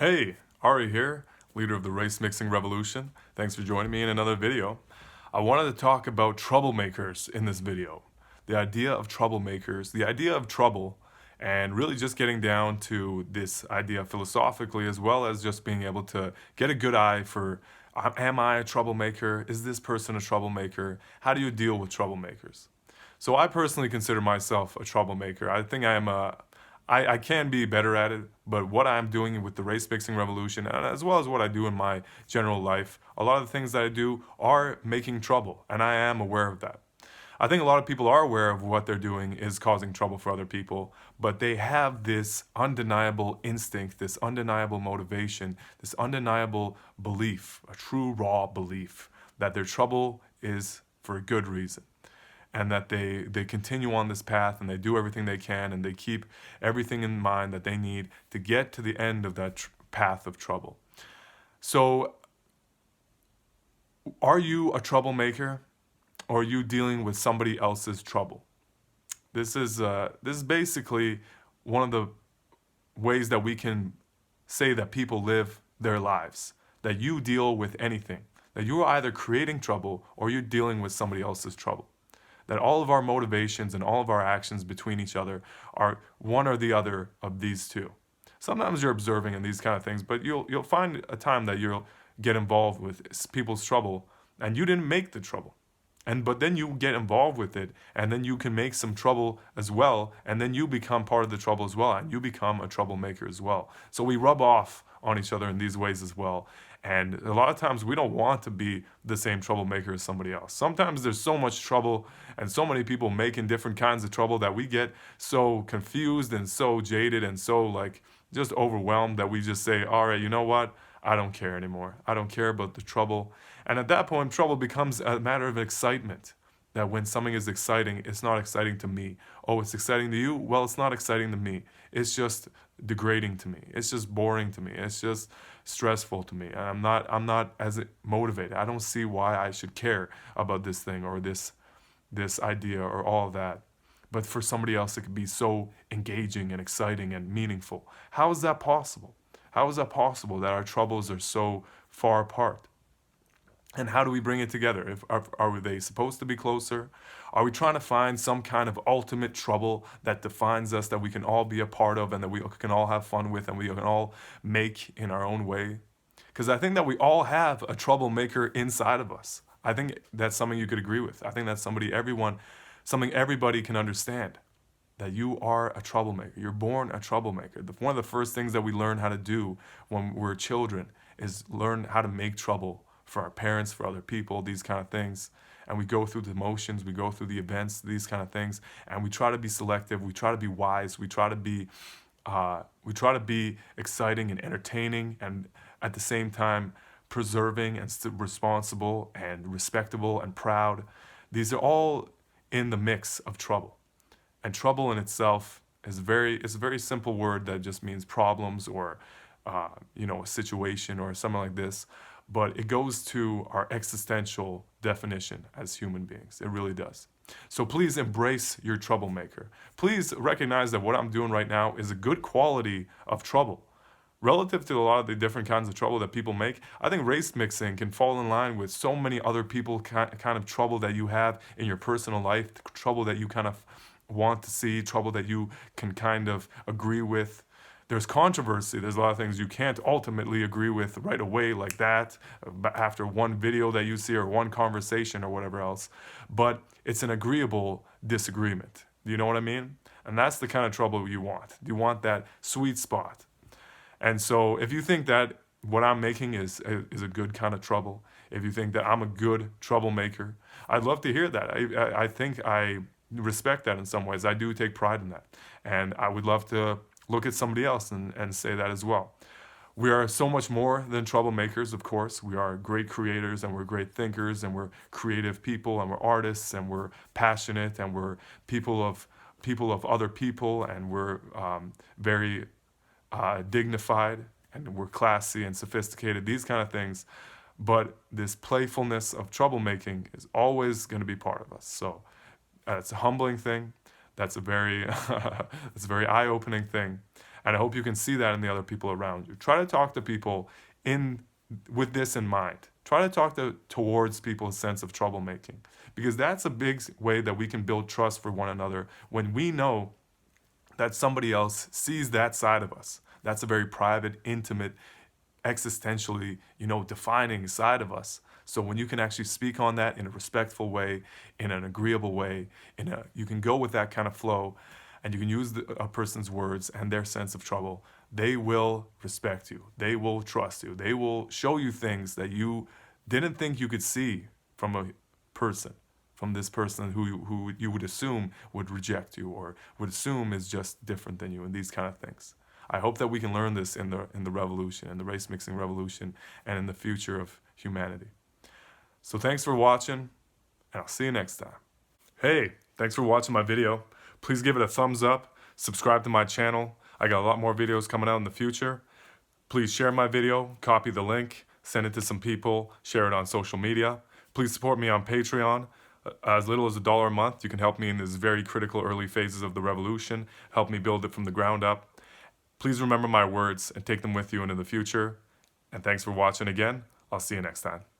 Hey, Ari here, leader of the race mixing revolution. Thanks for joining me in another video. I wanted to talk about troublemakers in this video. The idea of troublemakers, the idea of trouble, and really just getting down to this idea philosophically as well as just being able to get a good eye for am I a troublemaker? Is this person a troublemaker? How do you deal with troublemakers? So I personally consider myself a troublemaker. I think I can be better at it, but what I'm doing with the race fixing revolution, and as well as what I do in my general life, a lot of the things that I do are making trouble, and I am aware of that. I think a lot of people are aware of what they're doing is causing trouble for other people, but they have this undeniable instinct, this undeniable motivation, this undeniable belief, a true raw belief that their trouble is for a good reason and that they continue on this path and they do everything they can and they keep everything in mind that they need to get to the end of that path of trouble. So, are you a troublemaker or are you dealing with somebody else's trouble? This is basically one of the ways that we can say that people live their lives, that you deal with anything, that you're either creating trouble or you're dealing with somebody else's trouble. That all of our motivations and all of our actions between each other are one or the other of these two. Sometimes you're observing in these kind of things, but you'll find a time that you'll get involved with people's trouble and you didn't make the trouble. But then you get involved with it and then you can make some trouble as well, and then you become part of the trouble as well and you become a troublemaker as well. So we rub off on each other in these ways as well. And a lot of times we don't want to be the same troublemaker as somebody else. Sometimes there's so much trouble and so many people making different kinds of trouble that we get so confused and so jaded and so like just overwhelmed that we just say, all right, you know what? I don't care anymore. I don't care about the trouble. And at that point, trouble becomes a matter of excitement. That when something is exciting, it's not exciting to me. Oh, it's exciting to you? Well, it's not exciting to me. It's just degrading to me. It's just boring to me. It's just stressful to me. And I'm not as motivated. I don't see why I should care about this thing or this idea or all of that. But for somebody else, it could be so engaging and exciting and meaningful. How is that possible? How is that possible that our troubles are so far apart? And how do we bring it together? Are they supposed to be closer? Are we trying to find some kind of ultimate trouble that defines us, that we can all be a part of and that we can all have fun with and we can all make in our own way? Because I think that we all have a troublemaker inside of us. I think that's something you could agree with. I think that's something everybody can understand, that you are a troublemaker. You're born a troublemaker. One of the first things that we learn how to do when we're children is learn how to make trouble for our parents, for other people, these kind of things. And we go through the motions, we go through the events, these kind of things, and we try to be selective, we try to be wise, we try to be exciting and entertaining, and at the same time preserving and responsible and respectable and proud. These are all in the mix of trouble. And trouble in itself is a very simple word that just means problems or a situation or something like this. But it goes to our existential definition as human beings. It really does. So please embrace your troublemaker. Please recognize that what I'm doing right now is a good quality of trouble. Relative to a lot of the different kinds of trouble that people make, I think race mixing can fall in line with so many other people kind of trouble that you have in your personal life, trouble that you kind of want to see, trouble that you can kind of agree with. There's controversy. There's a lot of things you can't ultimately agree with right away like that after one video that you see or one conversation or whatever else. But it's an agreeable disagreement. Do you know what I mean? And that's the kind of trouble you want. You want that sweet spot. And so if you think that what I'm making is a good kind of trouble, if you think that I'm a good troublemaker, I'd love to hear that. I think I respect that in some ways. I do take pride in that. And I would love to look at somebody else and say that as well. We are so much more than troublemakers, of course. We are great creators and we're great thinkers and we're creative people and we're artists and we're passionate and we're people of other people and we're very dignified and we're classy and sophisticated, these kind of things. But this playfulness of troublemaking is always going to be part of us. So it's a humbling thing. That's a very, it's a very eye-opening thing. And I hope you can see that in the other people around you. Try to talk to people in with this in mind. Try to talk towards people's sense of troublemaking, because that's a big way that we can build trust for one another when we know that somebody else sees that side of us. That's a very private, intimate, existentially, defining side of us. So when you can actually speak on that in a respectful way, in an agreeable way, you can go with that kind of flow, and you can use a person's words and their sense of trouble, they will respect you. They will trust you. They will show you things that you didn't think you could see from a person, from this person who you would assume would reject you or would assume is just different than you, and these kind of things. I hope that we can learn this in the revolution, in the race mixing revolution, and in the future of humanity. So thanks for watching, and I'll see you next time. Hey, thanks for watching my video. Please give it a thumbs up, subscribe to my channel. I got a lot more videos coming out in the future. Please share my video, copy the link, send it to some people, share it on social media. Please support me on Patreon. As little as $1 a month, you can help me in these very critical early phases of the revolution, help me build it from the ground up. Please remember my words and take them with you into the future. And thanks for watching again. I'll see you next time.